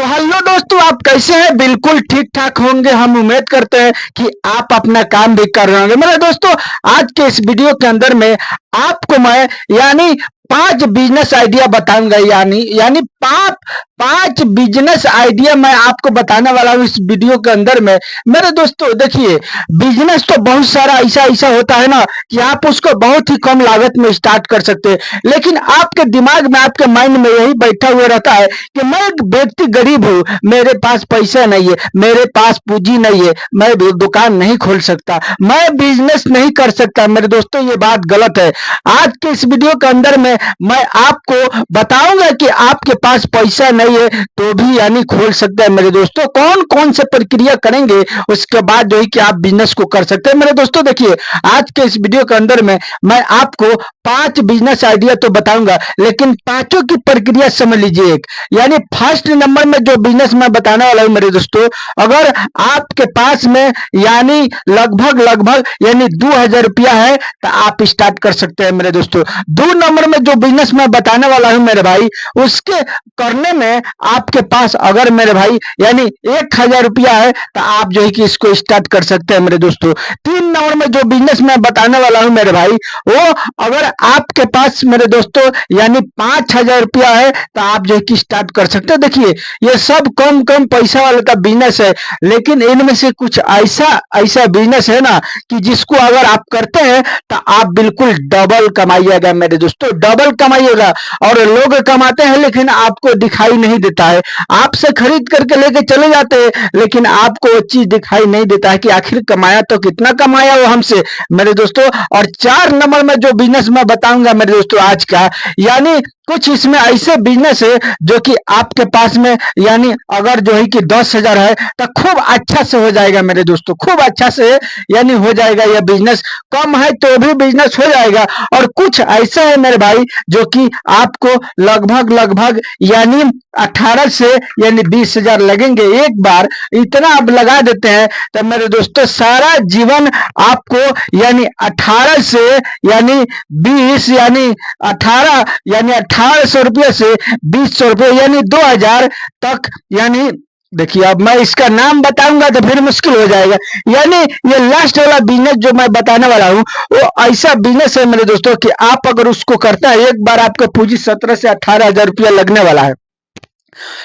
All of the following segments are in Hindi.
तो हेलो दोस्तों, आप कैसे हैं? बिल्कुल ठीक ठाक होंगे। हम उम्मीद करते हैं कि आप अपना काम भी कर रहे होंगे। मेरे दोस्तों, आज के इस वीडियो के अंदर में आपको मैं यानी पांच बिजनेस आइडिया बताऊंगा। यानी पांच पांच बिजनेस आइडिया मैं आपको बताने वाला हूँ इस वीडियो के अंदर में। मेरे दोस्तों देखिए, बिजनेस तो बहुत सारा ऐसा ऐसा होता है ना कि आप उसको बहुत ही कम लागत में स्टार्ट कर सकते हैं, लेकिन आपके दिमाग में, आपके माइंड में यही बैठा हुआ रहता है कि मैं एक व्यक्ति गरीब हूँ, मेरे पास पैसा नहीं है, मेरे पास पूंजी नहीं है, मैं दुकान नहीं खोल सकता, मैं बिजनेस नहीं कर सकता। मेरे दोस्तों, ये बात गलत है। आज के इस वीडियो के अंदर में मैं आपको बताऊंगा कि आपके पास पैसा नहीं है तो भी खोल सकते हैं। मेरे दोस्तों, कौन कौन से प्रक्रिया करेंगे उसके बाद जो है कि आप बिजनेस को कर सकते हैं। मेरे दोस्तों देखिए, आज के इस वीडियो के अंदर में मैं आपको पांच बिजनेस आइडिया तो बताऊंगा, लेकिन पांचों की प्रक्रिया समझ लीजिए। एक फर्स्ट नंबर में जो बिजनेस मैं बताने वाला हूं मेरे दोस्तों, अगर आपके पास में लगभग लगभग 2,000 रुपया है तो आप स्टार्ट कर सकते हैं। मेरे दोस्तों, दो नंबर में जो बिजनेस मैं बताने वाला हूं मेरे भाई, उसके करने में आपके पास अगर मेरे भाई 1,000 रुपया है तो आप जो है कि इसको स्टार्ट कर सकते हैं। मेरे दोस्तों, तीन नंबर में जो बिजनेस मैं बताने वाला हूं मेरे भाई, वो अगर आपके पास मेरे दोस्तों 5,000 रुपया है तो आप जो है कि स्टार्ट कर सकते हैं। देखिए, ये सब कम कम पैसा वाले का बिजनेस है, लेकिन इनमें से कुछ ऐसा ऐसा बिजनेस है ना कि जिसको अगर आप करते हैं तो आप बिल्कुल डबल कमाइएगा। मेरे दोस्तों, डबल कमाइएगा। और लोग कमाते हैं लेकिन आपको दिखाई नहीं देता है। आपसे खरीद करके लेके चले जाते हैं, लेकिन आपको वो चीज दिखाई नहीं देता है कि आखिर कमाया तो कितना कमाया वो हमसे। मेरे दोस्तों, और चार नंबर में जो बिजनेस मैं बताऊंगा मेरे दोस्तों आज का, कुछ इसमें ऐसे बिजनेस है जो कि आपके पास में अगर जो है कि 10,000 है तो खूब अच्छा से हो जाएगा। मेरे दोस्तों, खूब अच्छा से हो जाएगा। यह बिजनेस कम है तो भी बिजनेस हो जाएगा। और कुछ ऐसा है मेरे भाई जो कि आपको लगभग लगभग 18 से 20,000 लगेंगे एक बार। इतना आप लगा देते हैं तो मेरे दोस्तों सारा जीवन आपको 18 से 20 18 1,800 रुपये से 2,100 रुपये 2,000 तक। देखिए, अब मैं इसका नाम बताऊंगा तो फिर मुश्किल हो जाएगा। ये लास्ट वाला बिजनेस जो मैं बताने वाला हूँ वो ऐसा बिजनेस है मेरे दोस्तों कि आप अगर उसको करते हैं एक बार, आपका पूंजी 17 से 18,000 रुपया लगने वाला है।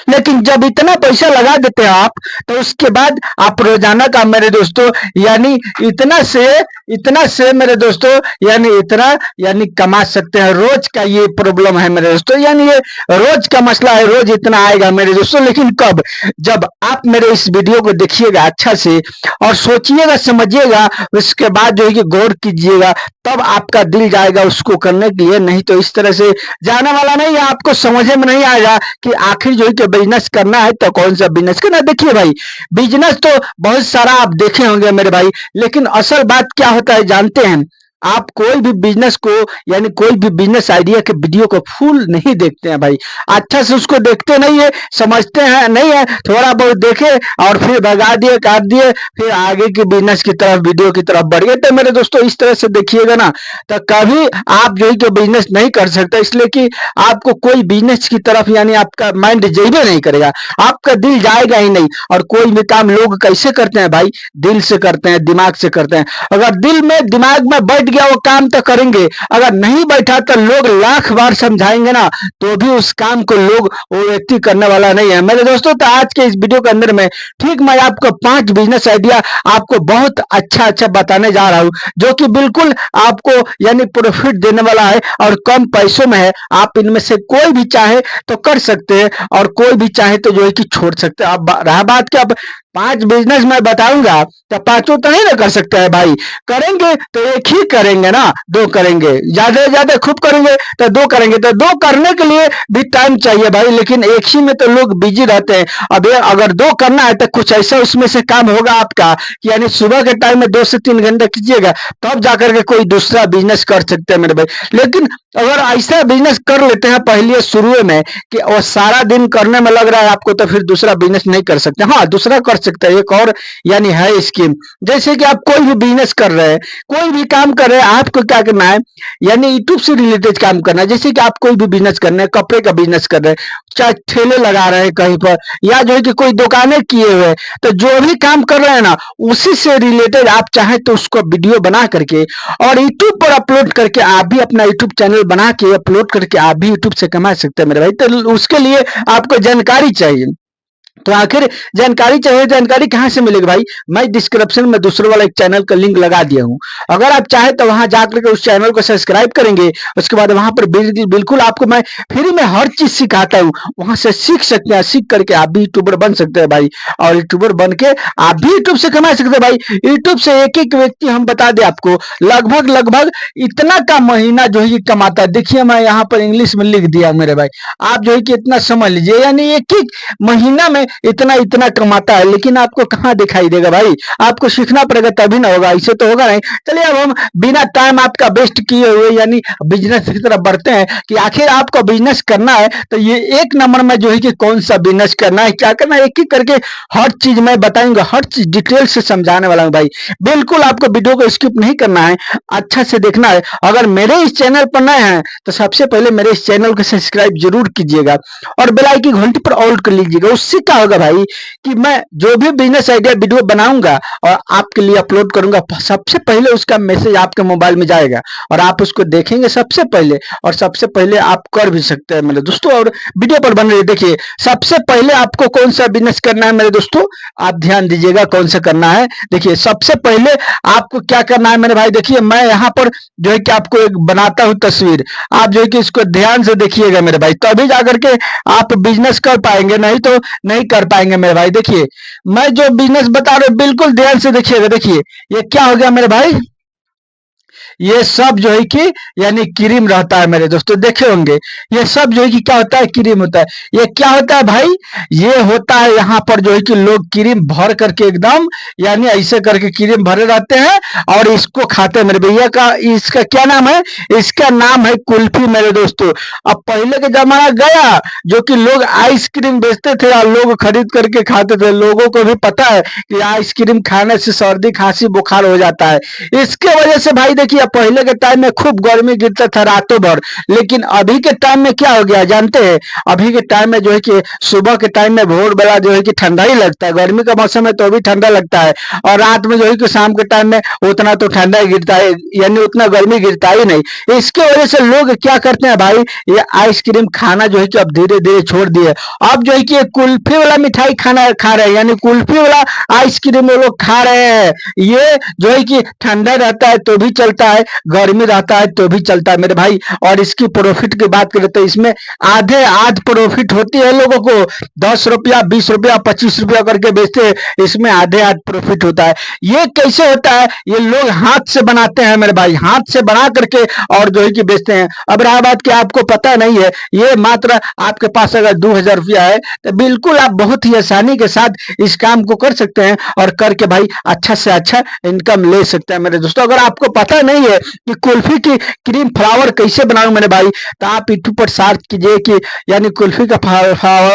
लेकिन जब इतना पैसा लगा देते हैं आप, तो उसके बाद आप रोजाना का मेरे दोस्तों इतना से मेरे दोस्तों इतना कमा सकते हैं। रोज का ये प्रॉब्लम है मेरे दोस्तों, ये रोज का मसला है। रोज इतना आएगा मेरे दोस्तों, लेकिन कब? जब आप मेरे इस वीडियो को देखिएगा अच्छा से और सोचिएगा, समझिएगा, उसके बाद जो है कि गौर कीजिएगा, तब आपका दिल जाएगा उसको करने के लिए। नहीं तो इस तरह से जाने वाला नहीं है। आपको समझ में नहीं आएगा कि आखिर जो है कि बिजनेस करना है तो कौन सा बिजनेस करना। देखिए भाई, बिजनेस तो बहुत सारा आप देखे होंगे मेरे भाई, लेकिन असल बात क्या होता है जानते हैं? आप कोई भी बिजनेस को कोई भी बिजनेस आइडिया के वीडियो को फुल नहीं देखते हैं भाई। अच्छा से उसको देखते नहीं है, समझते हैं नहीं है, थोड़ा बहुत देखे और फिर भगा दिए, काट दिए, फिर आगे की बिजनेस की तरफ, वीडियो की तरफ बढ़ गए। तो मेरे दोस्तों, इस तरह से देखिएगा ना तो कभी आप जो है कि बिजनेस नहीं कर सकते, इसलिए कि आपको कोई बिजनेस की तरफ आपका माइंड जेबे नहीं करेगा, आपका दिल जाएगा ही नहीं। और कोई भी काम लोग कैसे करते हैं भाई? दिल से करते हैं, दिमाग से करते हैं। अगर दिल में, दिमाग में बैठ गया वो काम तो करेंगे, अगर नहीं बैठा तो लोग लाख बार समझाएंगे ना तो भी उस काम को वो व्यक्ति करने वाला नहीं है। मेरे दोस्तों, तो आज के इस वीडियो के अंदर में मैं आपको 5 बिजनेस आइडिया आपको बहुत अच्छा अच्छा बताने जा रहा हूं, जो कि बिल्कुल आपको प्रॉफिट देने वाला है और कम पैसों में है। आप इनमें से कोई भी चाहे तो कर सकते हैं और कोई भी चाहे तो जो है कि छोड़ सकते हैं। अब रहा बात कि अब 5 बिजनेस मैं बताऊंगा तो पांचों तो नहीं ना कर सकते हैं भाई। करेंगे तो एक ही करेंगे ना, दो करेंगे, ज्यादा से ज्यादा खूब करेंगे तो दो करेंगे। तो दो करने के लिए भी टाइम चाहिए भाई, लेकिन एक ही में तो लोग बिजी रहते हैं। अब अगर दो करना है तो कुछ ऐसा उसमें से काम होगा आपका कि सुबह के टाइम में 2 से 3 घंटे कीजिएगा, तब जाकर के कोई दूसरा बिजनेस कर सकते हैं मेरे भाई। लेकिन अगर ऐसा बिजनेस कर लेते हैं पहले शुरू में कि और सारा दिन करने में लग रहा है आपको, तो फिर दूसरा बिजनेस नहीं कर सकते। हाँ, दूसरा कर सकता है। एक और यानी है स्कीम, जैसे कि आप कोई भी बिजनेस कर रहे हैं, कोई भी काम कर रहे हैं, आपको क्या करना है, यानी यूट्यूब से रिलेटेड काम करना है। जैसे कि आप कोई भी बिजनेस कर रहे हैं, कपड़े का बिजनेस कर रहे हैं, चाहे ठेले लगा रहे हैं कहीं पर, या जो है कि कोई दुकानें किए हुए हैं, तो जो भी काम कर रहे हैं ना, उसी से रिलेटेड आप चाहें तो उसको वीडियो बना करके और यूट्यूब पर अपलोड करके आप भी अपना यूट्यूब चैनल बना के अपलोड करके आप भी यूट्यूब से कमा सकते हैं मेरे भाई। तो उसके लिए आपको जानकारी चाहिए। तो आखिर जानकारी चाहिए, जानकारी कहाँ से मिलेगी भाई? मैं डिस्क्रिप्शन में दूसरे वाला एक चैनल का लिंक लगा दिया हूँ, अगर आप चाहे तो वहां जाकर के उस चैनल को सब्सक्राइब करेंगे, उसके बाद वहां पर बिल्कुल आपको मैं फ्री में हर चीज सिखाता हूँ, वहां से सीख सकते हैं, सीख करके आप भी यूट्यूबर बन सकते हैं भाई। और यूट्यूबर बन के आप भी यूट्यूब से कमा सकते हैं भाई। यूट्यूब से एक एक व्यक्ति हम बता दें आपको, लगभग लगभग इतना का महीना जो है ये कमाता है। देखिए मैं यहाँ पर इंग्लिश में लिख दिया मेरे भाई, आप जो है कि इतना समझ लीजिए, यानी एक एक महीना में इतना इतना कमाता है। लेकिन आपको कहाँ दिखाई देगा भाई? आपको सीखना पड़ेगा तभी ना होगा, इसे तो होगा नहीं। चलिए अब हम बिना टाइम आपका वेस्ट किए हुए यानी बिजनेस की तरफ बढ़ते हैं कि आखिर आपको बिजनेस करना है तो ये एक नंबर में जो है कि कौन सा बिजनेस करना है, क्या करना है, एक एक करके हर चीज मैं बताऊंगा, हर चीज डिटेल से समझाने वाला हूँ भाई। बिल्कुल आपको वीडियो को स्किप नहीं करना है, अच्छा से देखना है। अगर मेरे इस चैनल पर नए हैं तो सबसे पहले मेरे इस चैनल को सब्सक्राइब जरूर कीजिएगा और बेल आइकन की घंटी पर ऑल कर लीजिएगा। उससे क्या होगा भाई कि मैं जो भी बिजनेस आइडिया वीडियो बनाऊंगा और आपके लिए अपलोड करूंगा, सबसे पहले उसका मैसेज आपके मोबाइल में जाएगा और आप उसको देखेंगे सबसे पहले, और सबसे पहले आप कर भी सकते हैं मेरे दोस्तों। और वीडियो पर बन रही देखिए, सबसे पहले आपको कौन सा बिजनेस करना है मेरे दोस्तों, आप ध्यान दीजिएगा कौन सा करना है। देखिए सबसे पहले आपको क्या करना है मेरे भाई, देखिए मैं यहाँ पर जो है कि आपको एक बनाता हूँ तस्वीर, आप जो है कि इसको ध्यान से देखिएगा मेरे भाई, तभी जाकर के आप बिजनेस कर पाएंगे, नहीं तो नहीं कर पाएंगे मेरे भाई। देखिए मैं जो बिजनेस बता रहा हूँ बिल्कुल ध्यान से देखिएगा। देखिए ये क्या हो गया मेरे भाई, ये सब जो है कि यानी क्रीम रहता है मेरे दोस्तों, देखे होंगे ये सब जो है कि क्या होता है, क्रीम होता है। ये क्या होता है भाई, ये होता है यहाँ पर जो है कि लोग क्रीम भर करके एकदम यानी ऐसे करके क्रीम भरे रहते हैं और इसको खाते हैं मेरे भैया। का इसका क्या नाम है, इसका नाम है कुल्फी मेरे दोस्तों। अब पहले के जमाना गया जो कि लोग आइसक्रीम बेचते थे और लोग खरीद करके खाते थे, लोगों को भी पता है कि आइसक्रीम खाने से सर्दी खांसी बुखार हो जाता है। इसके वजह से भाई देखिए पहले के टाइम में खूब गर्मी गिरता था रातों भर, लेकिन अभी के टाइम में क्या हो गया जानते हैं, अभी के टाइम में जो है कि सुबह के टाइम में भोर बेला जो है कि ठंडा ही लगता है, गर्मी का मौसम है तो भी ठंडा लगता है, और रात में जो है कि शाम के टाइम में उतना तो ठंडा ही गिरता है, यानी उतना गर्मी गिरता ही नहीं। इसके वजह से लोग क्या करते हैं भाई, ये आइसक्रीम खाना जो है कि अब धीरे धीरे छोड़ दिए। अब जो है कि कुल्फी वाला मिठाई खाना खा रहे हैं, यानी कुल्फी वाला आइसक्रीम वो लोग खा रहे हैं। ये जो है कि ठंडा रहता है तो भी चलता है, गर्मी रहता है तो भी चलता है मेरे भाई। और इसकी प्रॉफिट की बात करें तो इसमें आधे आध प्रॉफिट होती है, लोगों को 10 रुपया 20 रुपया 25 रुपया करके बेचते हैं, इसमें आधे आध प्रॉफिट होता है। ये कैसे होता है, ये लोग हाथ से बनाते हैं मेरे भाई, हाथ से बना करके और जो है कि बेचते हैं। अब रहा बात कि आपको पता नहीं है, ये मात्र आपके पास अगर 2000 रुपया है तो बिल्कुल आप बहुत ही आसानी के साथ इस काम को कर सकते हैं और करके भाई अच्छा से अच्छा इनकम ले सकते हैं मेरे दोस्तों। अगर आपको पता नहीं है कि कुल्फी की क्रीम फ्लावर कैसे बनाऊं मेरे भाई, तो आप यूट्यूब पर सर्च कीजिए कि यानी कुल्फी का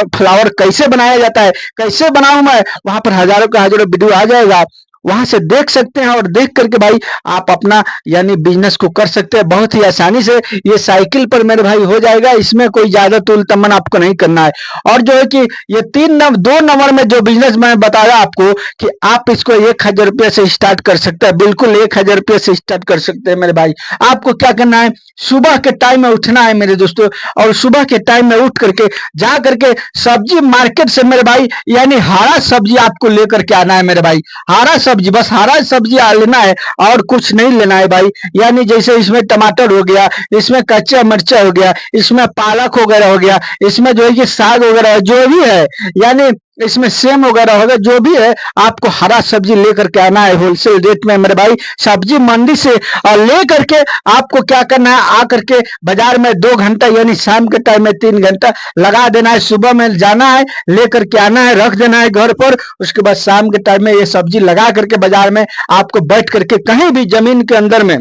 फ्लावर कैसे बनाया जाता है, कैसे बनाऊं मैं, वहां पर हजारों का हजारों वीडियो आ जाएगा, वहां से देख सकते हैं और देख करके भाई आप अपना यानी बिजनेस को कर सकते हैं बहुत ही आसानी से। ये साइकिल पर मेरे भाई हो जाएगा, इसमें कोई ज्यादा तूल तमन आपको नहीं करना है। और जो है कि ये 2 नंबर में जो बिजनेस मैं बताया आपको कि आप इसको 1000 रुपये से स्टार्ट कर सकते हैं, बिल्कुल 1000 रुपये से स्टार्ट कर सकते हैं मेरे भाई। आपको क्या करना है, सुबह के टाइम में उठना है मेरे दोस्तों, और सुबह के टाइम में उठ करके जा करके सब्जी मार्केट से मेरे भाई यानी हरा सब्जी आपको लेकर के आना है मेरे भाई। हरा सब्जी, बस हरा सब्जी लेना है और कुछ नहीं लेना है भाई। यानी जैसे इसमें टमाटर हो गया, इसमें कच्चा मिर्चा हो गया, इसमें पालक वगैरह हो गया, इसमें जो है कि साग वगैरह जो भी है, यानी इसमें सेम वगैरह होगा, जो भी है आपको हरा सब्जी लेकर के आना है होलसेल रेट में मेरे भाई, सब्जी मंडी से। और लेकर के आपको क्या करना है, आकर के बाजार में 2 घंटा यानी शाम के टाइम में 3 घंटा लगा देना है। सुबह में जाना है, लेकर के आना है, रख देना है घर पर, उसके बाद शाम के टाइम में ये सब्जी लगा करके बाजार में आपको बैठ करके कहीं भी जमीन के अंदर में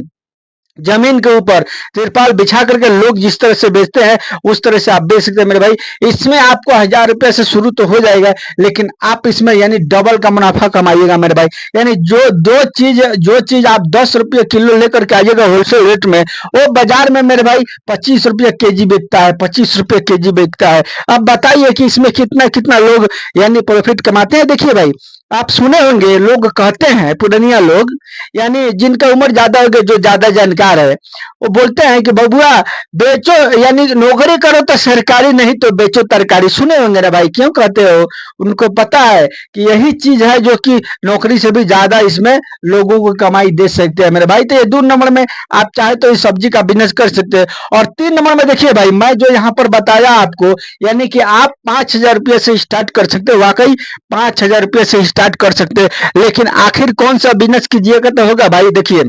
जमीन के ऊपर तिरपाल बिछा करके लोग जिस तरह से बेचते हैं उस तरह से आप बेच सकते हैं मेरे भाई। इसमें आपको 1,000 रुपये से शुरू तो हो जाएगा, लेकिन आप इसमें यानी डबल का मुनाफा कमाइएगा मेरे भाई। यानी जो चीज आप 10 रुपये किलो लेकर के आइएगा होलसेल रेट में, वो बाजार में मेरे भाई 25 रुपये केजी बिकता है, 25 रुपये केजी बिकता है। अब बताइए कि इसमें कितना कितना लोग यानी प्रॉफिट कमाते हैं। देखिए भाई, आप सुने होंगे लोग कहते हैं, पुरनिया लोग यानी जिनका उम्र ज्यादा हो गया, जो ज्यादा जानकार है, वो बोलते हैं कि बबुआ बेचो, यानी नौकरी करो तो सरकारी, नहीं तो बेचो तरकारी। सुने होंगे ना भाई, क्यों कहते हो? उनको पता है कि यही चीज है जो कि नौकरी से भी ज्यादा इसमें लोगों को कमाई दे सकते हैं मेरे भाई। तो ये 2 नंबर में आप चाहे तो इस सब्जी का बिजनेस कर सकते हैं। और 3 नंबर में देखिए भाई, मैं जो यहाँ पर बताया आपको, यानी कि आप 5,000 रुपये से स्टार्ट कर सकते हो। वाकई 5,000 रुपये से स्टार्ट कर सकते हैं। लेकिन आखिर कौन सा बिजनेस कीजिएगा तो होगा भाई। देखिए,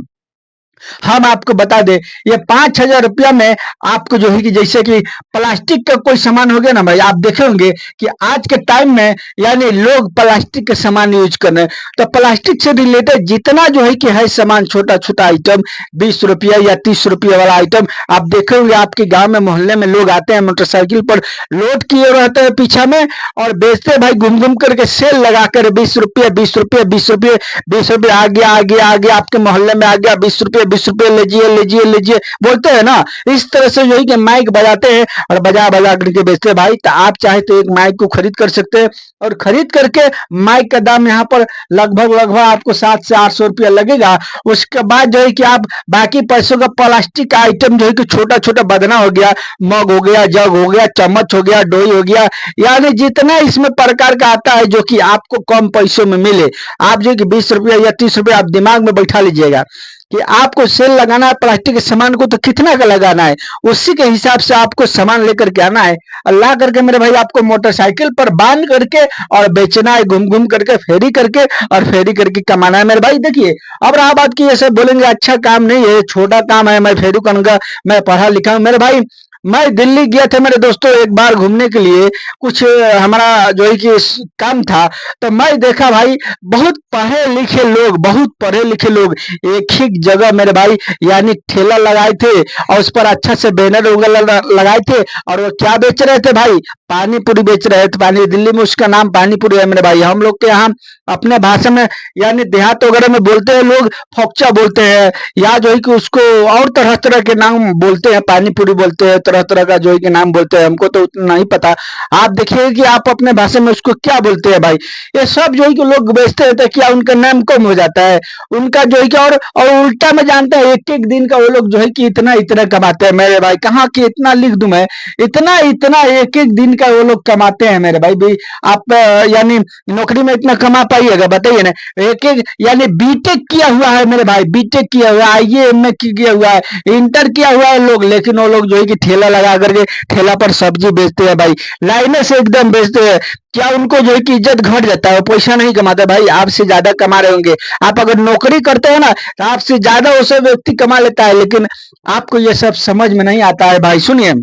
हम आपको बता दें, ये 5,000 रुपया में आपको जो है कि जैसे कि प्लास्टिक का कोई सामान हो गया ना भाई, आप देखे होंगे कि आज के टाइम में यानी लोग प्लास्टिक के सामान यूज कर रहे हैं। तो प्लास्टिक से रिलेटेड जितना जो है कि है सामान, छोटा छोटा आइटम, 20 रुपया या 30 रुपया वाला आइटम, आप देखे होंगे आपके गांव में मोहल्ले में लोग आते हैं मोटरसाइकिल पर लोड किए रहते हैं पीछा में, और बेचते हैं भाई घूम घूम करके सेल लगाकर 20 रुपये 20 रुपये 20 रुपये 20 रुपये, आ गया आ गया आ गया आपके मोहल्ले में आ गया 20 रुपये 20 रुपये, लीजिए लीजिए लीजिए बोलते हैं ना। इस तरह से जो है कि माइक बजाते हैं और बजा बजा करके बेचते हैं भाई। तो आप चाहे तो एक माइक को खरीद कर सकते हैं, और खरीद करके माइक का दाम यहाँ पर लगभग लगभग आपको 700 से 800 रुपया लगेगा। उसके बाद जो है कि आप बाकी पैसों का प्लास्टिक का आइटम जो है कि छोटा छोटा बदना हो गया, मग हो गया, जग हो गया, चम्मच हो गया, डोई हो गया, यानी जितना इसमें प्रकार का आता है जो कि आपको कम पैसों में मिले, आप जो है कि 20 रुपया या 30 रुपया आप दिमाग में बैठा लीजिएगा कि आपको सेल लगाना है प्लास्टिक के सामान को, तो कितना का लगाना है, उसी के हिसाब से आपको सामान लेकर के आना है और ला करके मेरे भाई आपको मोटरसाइकिल पर बांध करके और बेचना है, घूम घूम करके फेरी करके, और फेरी करके कमाना है मेरे भाई। देखिए, अब रहा बात की ऐसे बोलेंगे अच्छा काम नहीं है, छोटा काम है, मैं फेरू करूंगा, मैं पढ़ा लिखा हूं। मेरे भाई, मैं दिल्ली गया था मेरे दोस्तों एक बार घूमने के लिए, कुछ हमारा जो है कि काम था। तो मैं देखा भाई, बहुत पढ़े लिखे लोग, बहुत पढ़े लिखे लोग एक ही जगह मेरे भाई यानी ठेला लगाए थे, और उस पर अच्छा से बैनर वगैरह लगाए थे, और वो क्या बेच रहे थे भाई? पानी पूरी बेच रहे थे। पानी, दिल्ली में उसका नाम पानी पूरी है मेरे भाई। हम लोग के यहाँ अपने भाषा में यानी देहात वगैरह में बोलते हैं लोग, फोक्चा बोलते हैं, या जो है कि उसको और तरह तरह के नाम बोलते हैं, पानी पूरी बोलते हैं, तरह तरह का जो है कि नाम बोलते हैं, हमको तो उतना नहीं पता। आप देखिए कि आप अपने भाषा में उसको क्या बोलते हैं भाई। ये सब जो है कि लोग बेचते हैं, तो क्या उनका नाम कम हो जाता है? उनका जो है कि और उल्टा में जानते हैं, एक एक दिन का वो लोग जो है कि इतना इतना कमाते हैं मेरे भाई। कहाँ कि इतना लिख दूं मैं, इतना इतना एक एक दिन का वो लोग कमाते हैं मेरे भाई भी। आप यानी नौकरी में इतना कमा पाइएगा बताइए ना? एक एक यानी बीटेक किया हुआ है मेरे भाई, बीटेक किया हुआ है, आईएएम में किया हुआ है, इंटर किया हुआ है लोग, लेकिन वो लोग जो है कि ठेला लगा करके ठेला पर सब्जी बेचते हैं भाई, लाइने से एकदम बेचते हैं। क्या उनको जो है कि इज्जत घट जाता है? पैसा नहीं कमाता भाई, आपसे ज्यादा कमा रहे होंगे। आप अगर नौकरी करते हैं ना, तो आपसे ज्यादा वो सब व्यक्ति कमा लेता है, लेकिन आपको ये सब समझ में नहीं आता है भाई। सुनिए,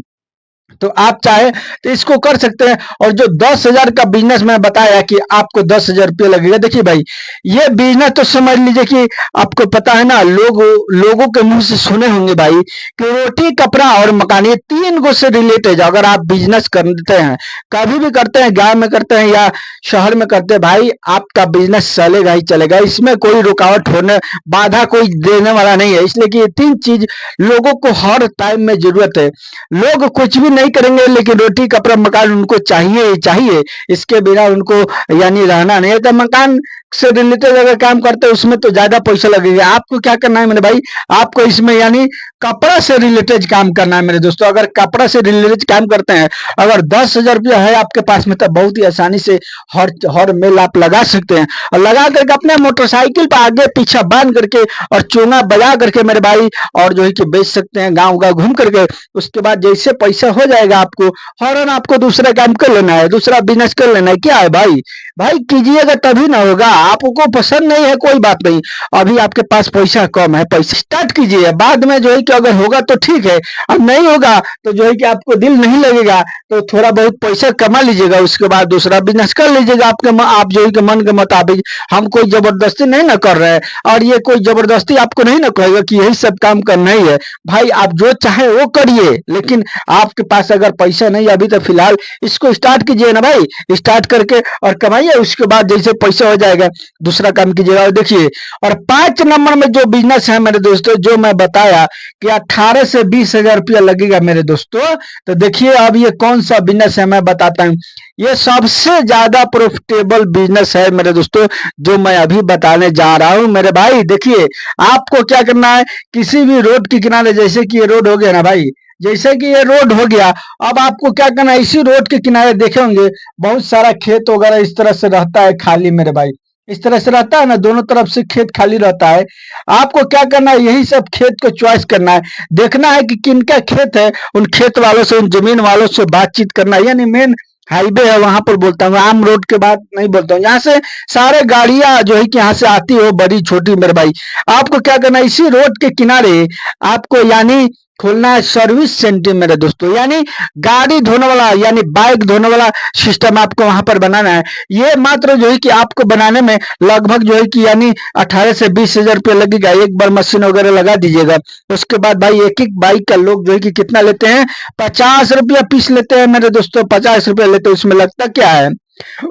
तो आप चाहे तो इसको कर सकते हैं। और जो 10,000 का बिजनेस मैं बताया कि आपको 10,000 रुपये लगेगा, देखिए भाई, ये बिजनेस तो समझ लीजिए कि आपको पता है ना, लोगों के मुंह से सुने होंगे भाई कि रोटी, कपड़ा और मकान, ये 3 गो से रिलेटेड अगर आप बिजनेस करते हैं, कभी भी करते हैं, गांव में करते हैं या शहर में करते हैं भाई, आपका बिजनेस चलेगा ही चलेगा। इसमें कोई रुकावट होने, बाधा कोई देने वाला नहीं है। इसलिए कि ये 3 चीज लोगों को हर टाइम में जरूरत है। लोग कुछ भी नहीं करेंगे, लेकिन रोटी, कपड़ा, मकान उनको चाहिए ही चाहिए। इसके बिना उनको यानी रहना नहीं है। तो मकान से रिलेटेड अगर काम करते हैं, उसमें तो ज्यादा पैसा लगेगा। आपको क्या करना है मेरे भाई, आपको इसमें यानी कपड़ा से रिलेटेड काम करना है मेरे दोस्तों। अगर कपड़ा से रिलेटेड काम करते हैं, अगर 10,000 रुपया है आपके पास में, तो बहुत ही आसानी से हर हर मेल आप लगा सकते हैं, और लगा करके अपने मोटरसाइकिल पर आगे पीछे बांध करके और चोंगा बजा करके मेरे भाई, और जो है कि बेच सकते हैं गाँव गाँव घूम करके। उसके बाद जैसे पैसा हो जाएगा, आपको फौरन आपको दूसरा काम कर लेना है, दूसरा बिजनेस कर लेना है। क्या है भाई, भाई कीजिएगा तभी ना होगा। आपको पसंद नहीं है कोई बात नहीं, अभी आपके पास पैसा कम है, पैसा स्टार्ट कीजिए, बाद में जो है कि अगर होगा तो ठीक है, अब नहीं होगा तो जो है कि आपको दिल नहीं लगेगा तो थोड़ा बहुत पैसा कमा लीजिएगा, उसके बाद दूसरा बिजनेस कर लीजिएगा आप जो है कि मन के मुताबिक। हम कोई जबरदस्ती नहीं ना कर रहे हैं, और ये कोई जबरदस्ती आपको नहीं ना कहेगा कि यही सब काम करना ही है। भाई आप जो चाहे वो करिए, लेकिन आपके पास अगर पैसा नहीं अभी तो फिलहाल इसको स्टार्ट कीजिए ना भाई, स्टार्ट करके और कमाइए, उसके बाद जैसे पैसा हो जाएगा दूसरा काम कीजिएगा। और देखिए, और 5 नंबर में जो बिजनेस है मेरे दोस्तों, जो मैं बताया कि 18 से 20 हजार रुपया लगेगा मेरे दोस्तों, तो देखिए अब ये कौन सा बिजनेस है मैं बताता हूँ। ये सबसे ज्यादा प्रॉफिटेबल बिजनेस है मेरे दोस्तों, जो मैं अभी बताने जा रहा हूं मेरे भाई। देखिए, आपको क्या करना है, किसी भी रोड के किनारे, जैसे कि ये रोड हो गया ना भाई, जैसे कि ये रोड हो गया, अब आपको क्या करना है, इसी रोड के किनारे देखे होंगे बहुत सारा खेत वगैरह इस तरह से रहता है खाली मेरे भाई, इस तरह से रहता है ना, दोनों तरफ से खेत खाली रहता है। आपको क्या करना है, यही सब खेत को चॉइस करना है, देखना है कि किनका खेत है, उन खेत वालों से, उन जमीन वालों से बातचीत करना है। यानी मेन हाईवे है वहां पर बोलता हूँ, आम रोड के बात नहीं बोलता हूँ, यहाँ से सारे गाड़ियां जो है कि यहाँ से आती हो, बड़ी छोटी मेरे भाई। आपको क्या करना है, इसी रोड के किनारे आपको यानी खोलना है सर्विस सेंटर मेरे दोस्तों, यानी गाड़ी धोने वाला, यानी बाइक धोने वाला सिस्टम आपको वहां पर बनाना है। ये मात्र जो है कि आपको बनाने में लगभग जो है कि यानी 18 से 20 हजार रुपया लगेगा, एक बार मशीन वगैरह लगा दीजिएगा। उसके बाद भाई एक एक बाइक का लोग जो है कि कितना लेते हैं, 50 रुपया पीस लेते हैं मेरे दोस्तों, 50 रुपया लेते हैं। उसमें लगता क्या है,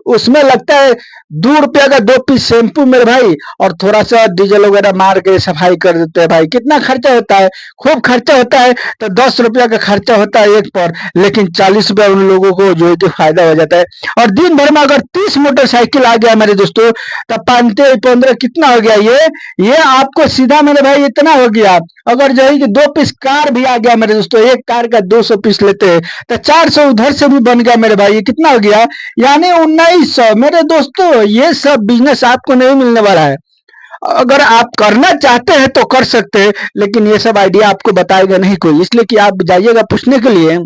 उसमें लगता है 2 रुपया का 2 पीस शैम्पू मेरे भाई, और थोड़ा सा डीजल वगैरह मार के सफाई कर देते हैं भाई। कितना खर्चा होता है, खूब खर्चा होता है। तो 10 रुपया का खर्चा होता है एक पर, लेकिन 40 रुपया उन लोगों को जो है कि फायदा हो जाता है। और दिन भर में अगर 30 मोटरसाइकिल आ गया मेरे दोस्तों, तब 5-15 कितना हो गया, ये आपको सीधा मेरे भाई इतना हो गया। अगर जो है कि 2 पीस कार भी आ गया मेरे दोस्तों, एक कार का 200 पीस लेते हैं तो 400 उधर से भी बन गया मेरे भाई। ये कितना हो गया, यानी 1900 मेरे दोस्तों। ये सब बिजनेस आपको नहीं मिलने वाला है, अगर आप करना चाहते हैं तो कर सकते हैं, लेकिन ये सब आइडिया आपको बताएगा नहीं कोई, इसलिए कि आप जाइएगा पूछने के लिए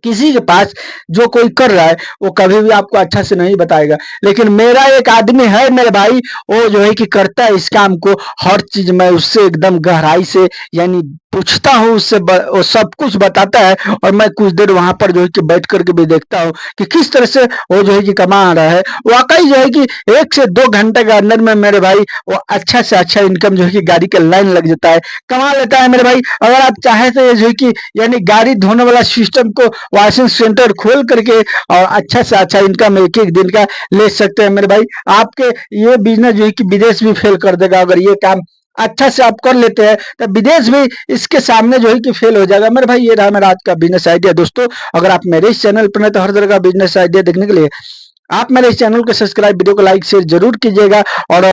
किसी के पास, जो कोई कर रहा है वो कभी भी आपको अच्छा से नहीं बताएगा। लेकिन मेरा एक आदमी है मेरे भाई, वो जो है कि करता है इस काम को, हर चीज मैं उससे एकदम गहराई से यानी पूछता हूँ उससे, वो सब कुछ बताता है। और मैं कुछ देर वहां पर जो है कि बैठ करके भी देखता हूँ कि किस तरह से वो जो है कि कमा रहा है। वाकई जो है कि 1 से 2 घंटे के अंदर में मेरे भाई वो अच्छा से अच्छा इनकम जो है कि गाड़ी के लाइन लग जाता है, कमा लेता है मेरे भाई। अगर आप चाहे तो ये जो है कि यानी गाड़ी धोने वाला सिस्टम को वॉशिंग सेंटर खोल करके और अच्छा से अच्छा इनकम एक एक दिन का ले सकते हैं मेरे भाई। आपके ये बिजनेस जो है कि विदेश भी फेल कर देगा, अगर ये काम अच्छा से आप कर लेते हैं तो विदेश भी इसके सामने जो है कि फेल हो जाएगा मेरे भाई। ये रहा मेरा आज का बिजनेस आइडिया दोस्तों। अगर आप मेरे इस चैनल पर हैं तो हर तरह का बिजनेस आइडिया देखने के लिए आप मेरे इस चैनल को सब्सक्राइब, वीडियो को लाइक शेयर जरूर कीजिएगा। और